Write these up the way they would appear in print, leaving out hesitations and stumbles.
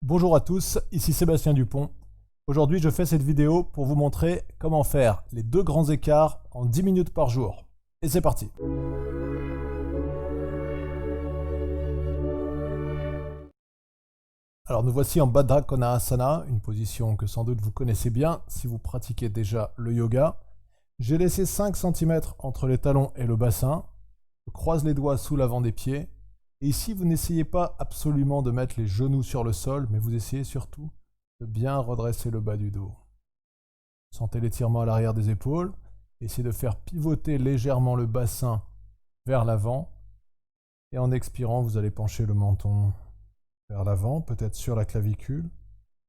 Bonjour à tous, ici Sébastien Dupont. Aujourd'hui, je fais cette vidéo pour vous montrer comment faire les deux grands écarts en 10 minutes par jour. Et c'est parti! Alors nous voici en Baddha Konasana, une position que sans doute vous connaissez bien si vous pratiquez déjà le yoga. J'ai laissé 5 cm entre les talons et le bassin. Je croise les doigts sous l'avant des pieds. Et ici, vous n'essayez pas absolument de mettre les genoux sur le sol, mais vous essayez surtout de bien redresser le bas du dos. Sentez l'étirement à l'arrière des épaules. Essayez de faire pivoter légèrement le bassin vers l'avant. Et en expirant, vous allez pencher le menton vers l'avant, peut-être sur la clavicule.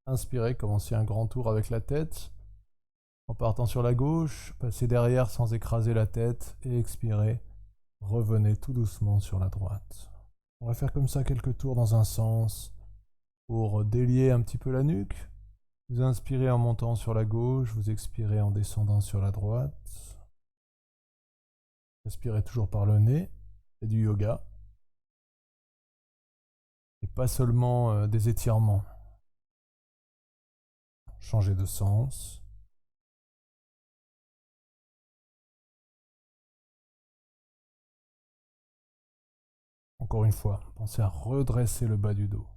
Inspirez, commencez un grand tour avec la tête. En partant sur la gauche, passez derrière sans écraser la tête. Et expirez, revenez tout doucement sur la droite. On va faire comme ça quelques tours dans un sens pour délier un petit peu la nuque. Vous inspirez en montant sur la gauche, vous expirez en descendant sur la droite. Respirez toujours par le nez, c'est du yoga. Et pas seulement des étirements. Changez de sens. Encore une fois, pensez à redresser le bas du dos.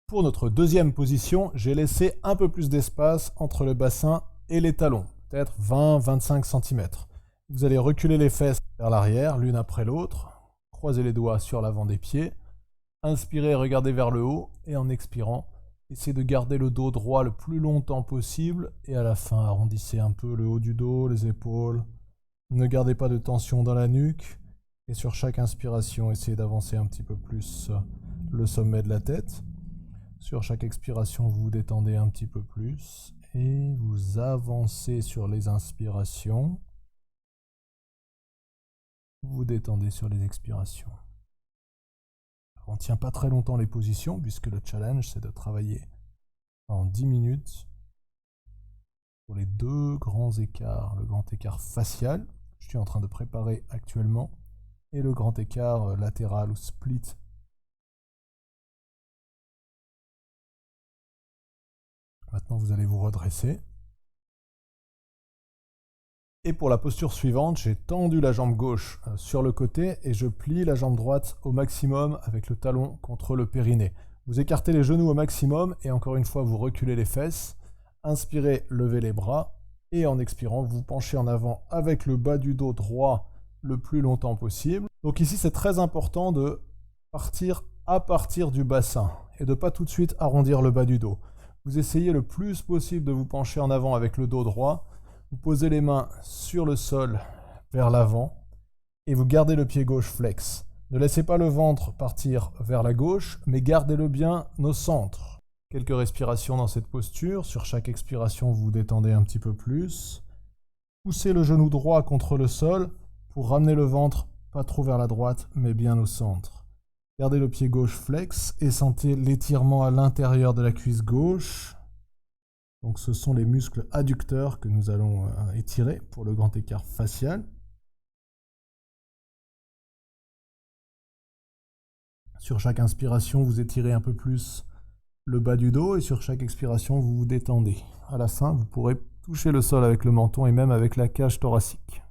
Pour notre deuxième position, j'ai laissé un peu plus d'espace entre le bassin et les talons, peut-être 20-25 cm. Vous allez reculer les fesses vers l'arrière, l'une après l'autre, croisez les doigts sur l'avant des pieds, inspirez, regardez vers le haut, et en expirant, essayez de garder le dos droit le plus longtemps possible, et à la fin, arrondissez un peu le haut du dos, les épaules. Ne gardez pas de tension dans la nuque, et sur chaque inspiration, essayez d'avancer un petit peu plus le sommet de la tête. Sur chaque expiration, vous vous détendez un petit peu plus et vous avancez sur les inspirations. Vous vous détendez sur les expirations. On ne tient pas très longtemps les positions puisque le challenge, c'est de travailler en 10 minutes pour les deux grands écarts. Le grand écart facial, je suis en train de préparer actuellement, et le grand écart latéral ou split. Maintenant, vous allez vous redresser. Et pour la posture suivante, j'ai tendu la jambe gauche sur le côté et je plie la jambe droite au maximum avec le talon contre le périnée. Vous écartez les genoux au maximum et encore une fois, vous reculez les fesses. Inspirez, levez les bras et en expirant, vous penchez en avant avec le bas du dos droit le plus longtemps possible. Donc ici, c'est très important de partir à partir du bassin et de ne pas tout de suite arrondir le bas du dos. Vous essayez le plus possible de vous pencher en avant avec le dos droit. Vous posez les mains sur le sol vers l'avant et vous gardez le pied gauche flex. Ne laissez pas le ventre partir vers la gauche, mais gardez-le bien au centre. Quelques respirations dans cette posture. Sur chaque expiration, vous vous détendez un petit peu plus. Poussez le genou droit contre le sol pour ramener le ventre pas trop vers la droite, mais bien au centre. Gardez le pied gauche flex et sentez l'étirement à l'intérieur de la cuisse gauche. Donc ce sont les muscles adducteurs que nous allons étirer pour le grand écart facial. Sur chaque inspiration, vous étirez un peu plus le bas du dos et sur chaque expiration, vous vous détendez. À la fin, vous pourrez toucher le sol avec le menton et même avec la cage thoracique.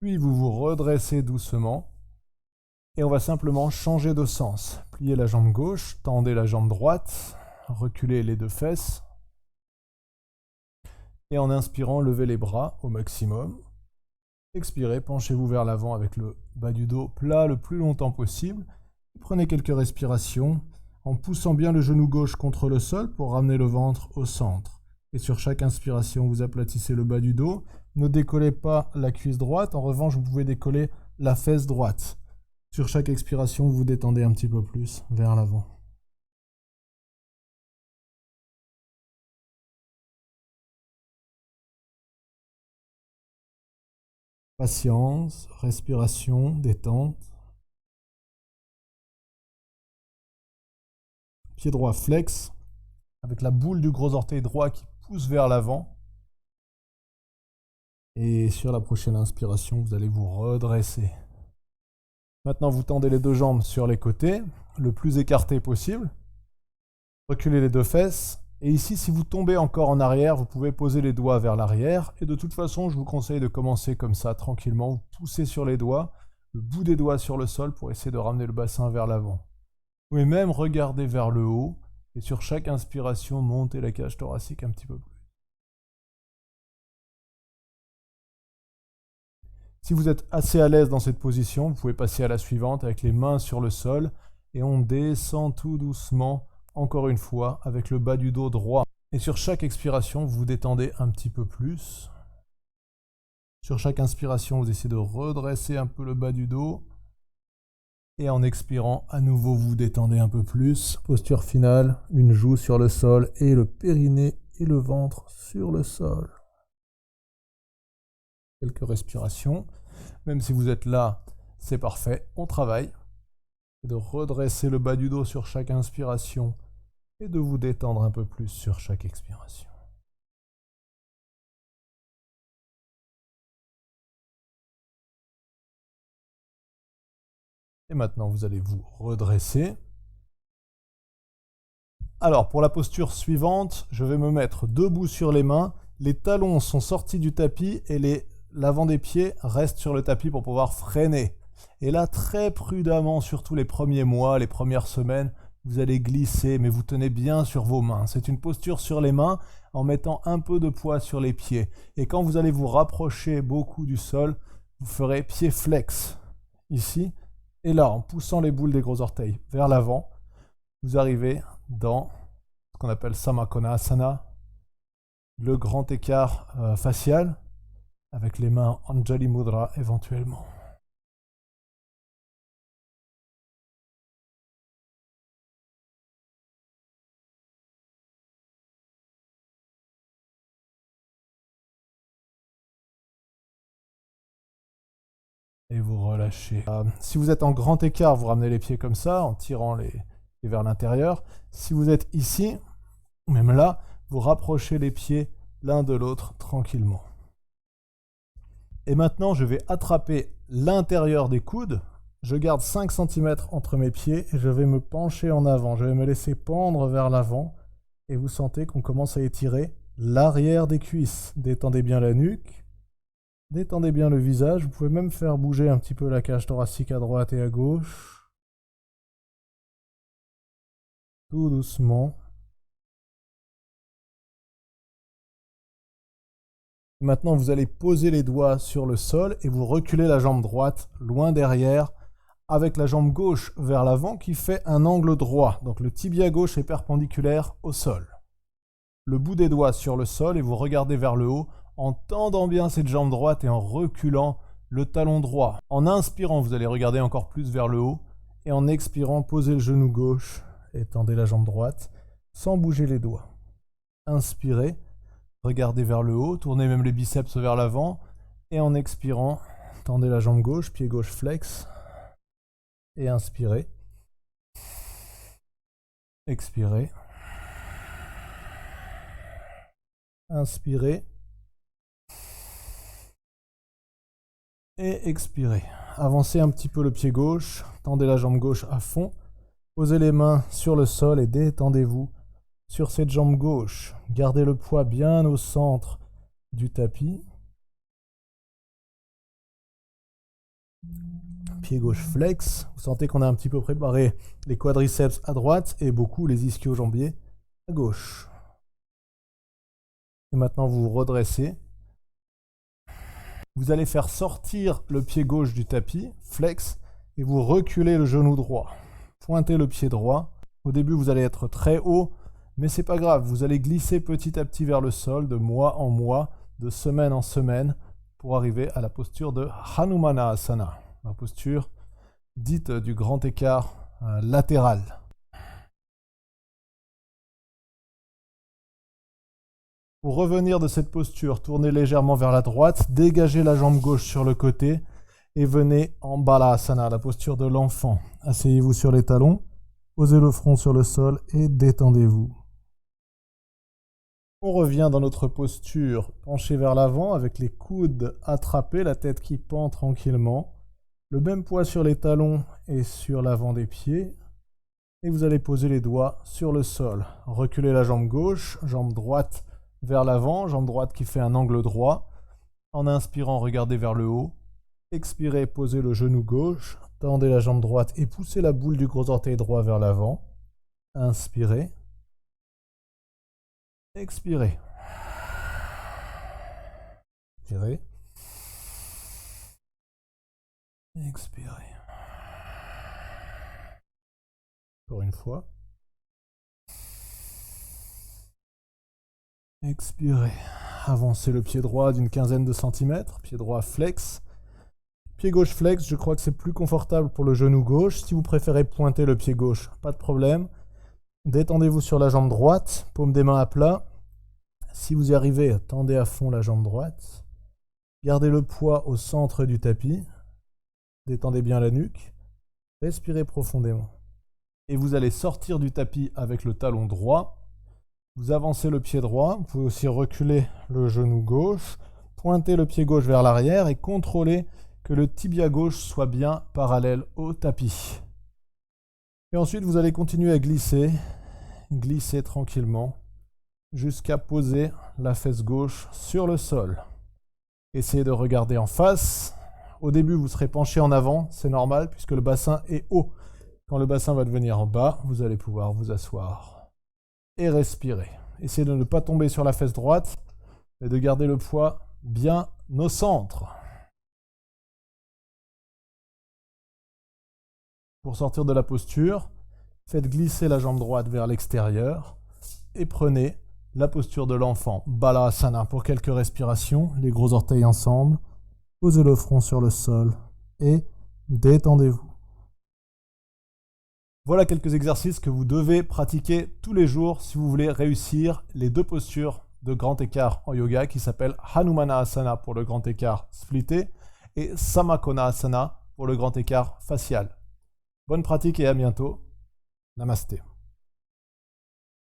Puis vous vous redressez doucement et on va simplement changer de sens. Pliez la jambe gauche, tendez la jambe droite, reculez les deux fesses. Et en inspirant, levez les bras au maximum. Expirez, penchez-vous vers l'avant avec le bas du dos plat le plus longtemps possible. Prenez quelques respirations en poussant bien le genou gauche contre le sol pour ramener le ventre au centre. Et sur chaque inspiration, vous aplatissez le bas du dos. Ne décollez pas la cuisse droite. En revanche, vous pouvez décoller la fesse droite. Sur chaque expiration, vous vous détendez un petit peu plus vers l'avant. Patience, respiration, détente. pied droit flex, avec la boule du gros orteil droit qui pousse vers l'avant. Et sur la prochaine inspiration, vous allez vous redresser. Maintenant, vous tendez les deux jambes sur les côtés, le plus écarté possible. Reculez les deux fesses. Et ici, si vous tombez encore en arrière, vous pouvez poser les doigts vers l'arrière. Et de toute façon, je vous conseille de commencer comme ça, tranquillement. Vous poussez sur les doigts, le bout des doigts sur le sol pour essayer de ramener le bassin vers l'avant. Vous pouvez même regarder vers le haut. Et sur chaque inspiration, montez la cage thoracique un petit peu plus. Si vous êtes assez à l'aise dans cette position, vous pouvez passer à la suivante avec les mains sur le sol. Et on descend tout doucement, encore une fois, avec le bas du dos droit. Et sur chaque expiration, vous vous détendez un petit peu plus. Sur chaque inspiration, vous essayez de redresser un peu le bas du dos. Et en expirant, à nouveau, vous vous détendez un peu plus. Posture finale, une joue sur le sol et le périnée et le ventre sur le sol. Quelques respirations. Même si vous êtes là, c'est parfait. On travaille. Et de redresser le bas du dos sur chaque inspiration et de vous détendre un peu plus sur chaque expiration. Et maintenant, vous allez vous redresser. Alors, pour la posture suivante, je vais me mettre debout sur les mains. Les talons sont sortis du tapis et l'avant des pieds reste sur le tapis pour pouvoir freiner. Et là, très prudemment, surtout les premiers mois, les premières semaines, vous allez glisser, mais vous tenez bien sur vos mains. C'est une posture sur les mains en mettant un peu de poids sur les pieds. Et quand vous allez vous rapprocher beaucoup du sol, vous ferez pied flex ici. Et là, en poussant les boules des gros orteils vers l'avant, vous arrivez dans ce qu'on appelle Samakonasana, le grand écart facial, avec les mains Anjali Mudra éventuellement. Et vous relâchez. Si vous êtes en grand écart, vous ramenez les pieds comme ça, en tirant les vers l'intérieur. Si vous êtes ici, même là, vous rapprochez les pieds l'un de l'autre tranquillement. Et maintenant, je vais attraper l'intérieur des coudes. Je garde 5 cm entre mes pieds et je vais me pencher en avant. Je vais me laisser pendre vers l'avant. Et vous sentez qu'on commence à étirer l'arrière des cuisses. Détendez bien la nuque. Détendez bien le visage. Vous pouvez même faire bouger un petit peu la cage thoracique à droite et à gauche. Tout doucement. Maintenant, vous allez poser les doigts sur le sol et vous reculez la jambe droite loin derrière avec la jambe gauche vers l'avant qui fait un angle droit. Donc le tibia gauche est perpendiculaire au sol. Le bout des doigts sur le sol et vous regardez vers le haut en tendant bien cette jambe droite et en reculant le talon droit. En inspirant, vous allez regarder encore plus vers le haut et en expirant, posez le genou gauche et tendez la jambe droite sans bouger les doigts. Inspirez. Regardez vers le haut, tournez même les biceps vers l'avant. Et en expirant, tendez la jambe gauche, pied gauche flex. Et inspirez. Expirez. Inspirez. Et expirez. Avancez un petit peu le pied gauche, tendez la jambe gauche à fond. Posez les mains sur le sol et détendez-vous sur cette jambe gauche. Gardez le poids bien au centre du tapis. Pied gauche flex. Vous sentez qu'on a un petit peu préparé les quadriceps à droite et beaucoup les ischio-jambiers à gauche. Et maintenant, vous vous redressez. Vous allez faire sortir le pied gauche du tapis, flex, et vous reculez le genou droit. Pointez le pied droit. Au début, vous allez être très haut, mais c'est pas grave. Vous allez glisser petit à petit vers le sol, de mois en mois, de semaine en semaine, pour arriver à la posture de Hanumanasana, la posture dite du grand écart latéral. Pour revenir de cette posture, tournez légèrement vers la droite, dégagez la jambe gauche sur le côté et venez en Balasana, la posture de l'enfant. Asseyez-vous sur les talons, Posez le front sur le sol et détendez-vous. On revient dans notre posture penchée vers l'avant avec les coudes attrapés, la tête qui pend tranquillement. Le même poids sur les talons et sur l'avant des pieds. Et vous allez poser les doigts sur le sol. Reculez la jambe gauche, jambe droite vers l'avant, jambe droite qui fait un angle droit. En inspirant, regardez vers le haut. Expirez, posez le genou gauche, tendez la jambe droite et poussez la boule du gros orteil droit vers l'avant. Inspirez. Expirez. Expirez. Expirez. Encore une fois. Expirez. Avancez le pied droit d'une quinzaine de centimètres. Pied droit flex. Pied gauche flex, je crois que c'est plus confortable pour le genou gauche. Si vous préférez pointer le pied gauche, pas de problème. Détendez-vous sur la jambe droite, paume des mains à plat. Si vous y arrivez, tendez à fond la jambe droite. Gardez le poids au centre du tapis. Détendez bien la nuque. Respirez profondément. Et vous allez sortir du tapis avec le talon droit. Vous avancez le pied droit. Vous pouvez aussi reculer le genou gauche. Pointez le pied gauche vers l'arrière et contrôlez que le tibia gauche soit bien parallèle au tapis. Et ensuite, vous allez continuer à glisser tranquillement jusqu'à poser la fesse gauche sur le sol. Essayez de regarder en face. Au début, vous serez penché en avant, c'est normal puisque le bassin est haut. Quand le bassin va devenir en bas, vous allez pouvoir vous asseoir et respirer. Essayez de ne pas tomber sur la fesse droite, mais de garder le poids bien au centre. Pour sortir de la posture, faites glisser la jambe droite vers l'extérieur et prenez la posture de l'enfant, Balasana, pour quelques respirations, les gros orteils ensemble. Posez le front sur le sol et détendez-vous. Voilà quelques exercices que vous devez pratiquer tous les jours si vous voulez réussir les deux postures de grand écart en yoga qui s'appellent Hanumana Asana pour le grand écart splitté et Samakona Asana pour le grand écart facial. Bonne pratique et à bientôt. Namasté.